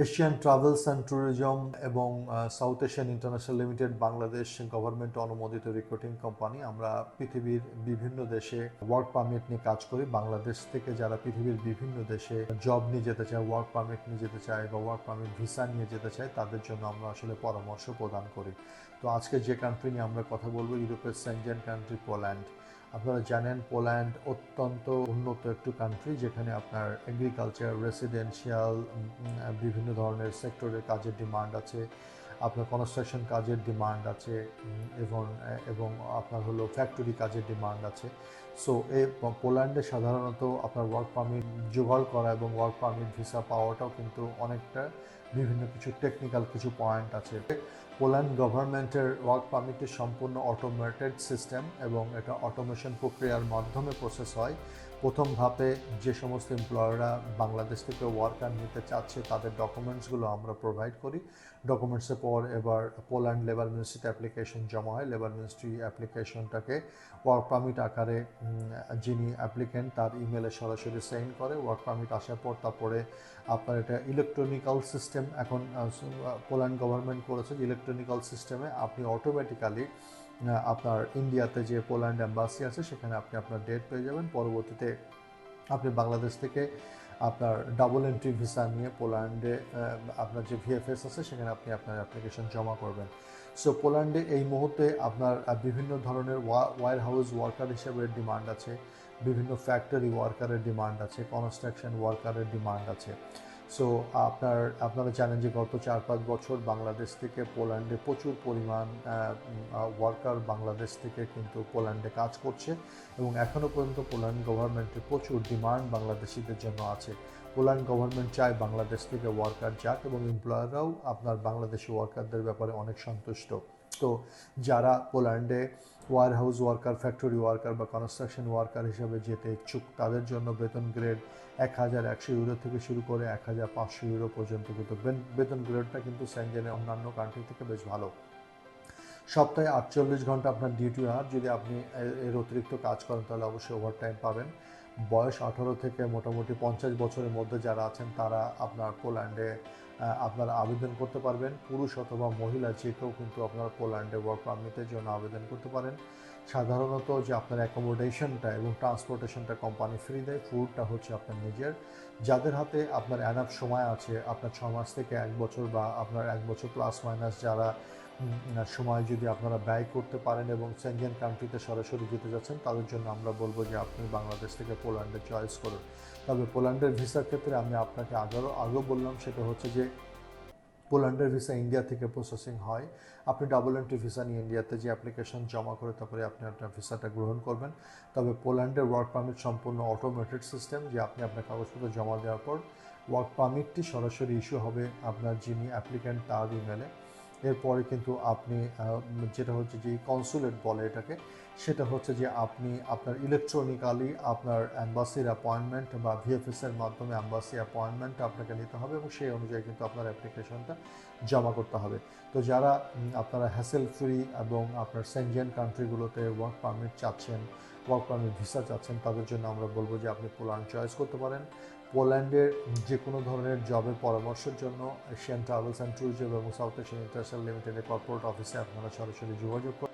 Asian travels and tourism এবং south Asian international limited Bangladesh government অনুমোদিত recruiting company. আমরা পৃথিবীর বিভিন্ন দেশে ওয়ার্ক পারমিট নিয়ে কাজ করি। বাংলাদেশ থেকে যারা পৃথিবীর বিভিন্ন দেশে জব নিয়ে যেতে চায়, ওয়ার্ক পারমিট নিয়ে যেতে চায় বা ওয়ার্ক পারমিট ভিসা নিয়ে যেতে চায়, তাদের জন্য আমরা আসলে পরামর্শ প্রদান করি। তো আজকে যে কান্ট্রি নিয়ে আমরা কথা বলবো, ইউরোপের সেনজেন কান্ট্রি পোল্যান্ড। আপনারা জানেন পোল্যান্ড অত্যন্ত উন্নত একটি কান্ট্রি, যেখানে আপনার এগ্রিকালচার, রেসিডেন্সিয়াল, বিভিন্ন ধরনের সেক্টরের কাজের ডিমান্ড আছে, আপনার কনস্ট্রাকশন কাজের ডিমান্ড আছে, এবং আপনার হলো ফ্যাক্টরি কাজের ডিমান্ড আছে। সো পোল্যান্ডে সাধারণত আপনার ওয়ার্ক পারমিট জোগাড় করা এবং ওয়ার্ক পারমিট ভিসা পাওয়াটাও কিন্তু অনেকটা বিভিন্ন কিছু টেকনিক্যাল কিছু পয়েন্ট আছে। পোল্যান্ড গভর্নমেন্টের ওয়ার্ক পারমিটটি সম্পূর্ণ অটোমেটেড সিস্টেম এবং এটা অটোমেশন প্রক্রিয়ার মাধ্যমে প্রসেস হয়। প্রথম ধাপে যে সমস্ত এমপ্লয়াররা বাংলাদেশ থেকে ওয়ার্কার নিতে চাচ্ছে তাদের ডকুমেন্টসগুলো আমরা প্রোভাইড করি। ডকুমেন্টসের পর এবার পোল্যান্ড লেবার মিনিস্ট্রিতে অ্যাপ্লিকেশন জমা হয়। লেবার মিনিস্ট্রি অ্যাপ্লিকেশনটাকে ওয়ার্ক পারমিট আকারে যিনি অ্যাপ্লিকেন্ট তার ইমেলে সরাসরি সেন্ড করে। ওয়ার্ক পারমিট আসার পর তারপরে আপনার এটা ইলেকট্রনিক্যাল সিস্টেম এখন পোল্যান্ড গভর্নমেন্ট করেছে। ইলেকট্রনিক্যাল সিস্টেমে আপনি অটোমেটিক্যালি আপনার ইন্ডিয়াতে যে পোল্যান্ড অ্যাম্বাসি আছে সেখানে আপনি আপনার ডেট পেয়ে যাবেন। পরবর্তীতে আপনি বাংলাদেশ থেকে আপনার ডাবল এন্ট্রি ভিসা নিয়ে পোল্যান্ডে আপনার যে ভিএফএস আছে সেখানে আপনি আপনার অ্যাপ্লিকেশন জমা করবেন। সো পোল্যান্ডে এই মুহূর্তে আপনার বিভিন্ন ধরনের ওয়্যার হাউস ওয়ার্কার হিসেবে ডিমান্ড আছে, বিভিন্ন ফ্যাক্টরি ওয়ার্কারের ডিমান্ড আছে, কনস্ট্রাকশন ওয়ার্কারের ডিমান্ড আছে। সো আপনারা জানেন যে গত 4-5 বছর বাংলাদেশ থেকে পোল্যান্ডে প্রচুর পরিমাণ ওয়ার্কার বাংলাদেশ থেকে কিন্তু পোল্যান্ডে কাজ করছে এবং এখনও পর্যন্ত পোল্যান্ড গভর্নমেন্টের প্রচুর ডিমান্ড বাংলাদেশিদের জন্য আছে। পোল্যান্ড গভর্নমেন্ট চায় বাংলাদেশ থেকে ওয়ার্কার যাক এবং এমপ্লয়াররাও আপনার বাংলাদেশি ওয়ার্কারদের ব্যাপারে অনেক সন্তুষ্ট। তো যারা পোল্যান্ডে warehouse worker, factory worker বা কনস্ট্রাকশন ওয়ার্কার হিসেবে যেতে ইচ্ছুক তাদের জন্য বেতন গ্রেড 1100 ইউরো থেকে শুরু করে 1500 ইউরো পর্যন্ত কিন্তু বেতন গ্রেডটা কিন্তু সেনজেনের অন্যান্য কান্ট্রি থেকে বেশ ভালো। সপ্তাহে 48 ঘন্টা আপনার ডিউটি আওয়ার। যদি আপনি এর অতিরিক্ত কাজ করেন তাহলে অবশ্যই ওভারটাইম পাবেন। বয়স 18 থেকে মোটামুটি 50 বছরের মধ্যে যারা আছেন তারা আপনার পোল্যান্ডে আপনারা আবেদন করতে পারবেন। পুরুষ অথবা মহিলা যে কেউ কিন্তু আপনারা পোল্যান্ডে ওয়ার্ক পারমিটের জন্য আবেদন করতে পারেন। সাধারণত যে আপনার অ্যাকোমোডেশনটা এবং ট্রান্সপোর্টেশনটা কোম্পানি ফ্রি দেয়, ফুডটা হচ্ছে আপনার নিজের। যাদের হাতে আপনার অ্যানাফ সময় আছে, আপনার 6 মাস থেকে 1 বছর বা আপনার 1 বছর প্লাস মাইনাস যারা সময় যদি আপনারা ব্যয় করতে পারেন এবং সেনজেন কান্ট্রিতে সরাসরি যেতে যাচ্ছেন তাদের জন্য আমরা বলবো যে আপনি বাংলাদেশ থেকে পোল্যান্ডে চয়েস করুন। তবে পোল্যান্ডের ভিসার ক্ষেত্রে আমি আপনাকে আগেও বললাম, সেটা হচ্ছে যে পোল্যান্ডের ভিসা ইন্ডিয়া থেকে প্রসেসিং হয়। আপনি ডাবল এন্ট্রি ভিসা নিয়ে ইন্ডিয়াতে যে অ্যাপ্লিকেশন জমা করে তারপরে আপনি আপনার ভিসাটা গ্রহণ করবেন। তবে পোল্যান্ডের ওয়ার্ক পারমিট সম্পূর্ণ অটোমেটেড সিস্টেম, যে আপনি আপনার কাগজপত্র জমা দেওয়ার পর ওয়ার্ক পারমিটটি সরাসরি ইস্যু হবে আপনার যিনি অ্যাপ্লিক্যান্ট তার ইমেলে। এরপরে কিন্তু আপনি যেটা হচ্ছে যে কনসুলেট বলে এটাকে, সেটা হচ্ছে যে আপনি আপনার ইলেকট্রনিক্যালি আপনার অ্যাম্বাসির অ্যাপয়েন্টমেন্ট বা ভিএফএসের মাধ্যমে অ্যাম্বাসি অ্যাপয়েন্টমেন্টটা আপনাকে নিতে হবে এবং সেই অনুযায়ী কিন্তু আপনার অ্যাপ্লিকেশনটা জমা করতে হবে। তো যারা আপনারা হ্যাসেল ফ্রি এবং আপনার সেনজেন কান্ট্রিগুলোতে ওয়ার্ক পারমিট চাচ্ছেন, ওয়ার্ক পারমিট ভিসা চাচ্ছেন, তাদের জন্য আমরা বলবো যে আপনি পোল্যান্ড চয়েস করতে পারেন। পোল্যান্ডের যে কোনো ধরনের জবের পরামর্শের জন্য এশিয়ান ট্রাভেলস অ্যান্ড ট্যুরিজম এবং সাউথ এশিয়ান ইন্টারন্যাশনাল লিমিটেডের কর্পোরেট অফিসে আপনারা সরাসরি যোগাযোগ করুন।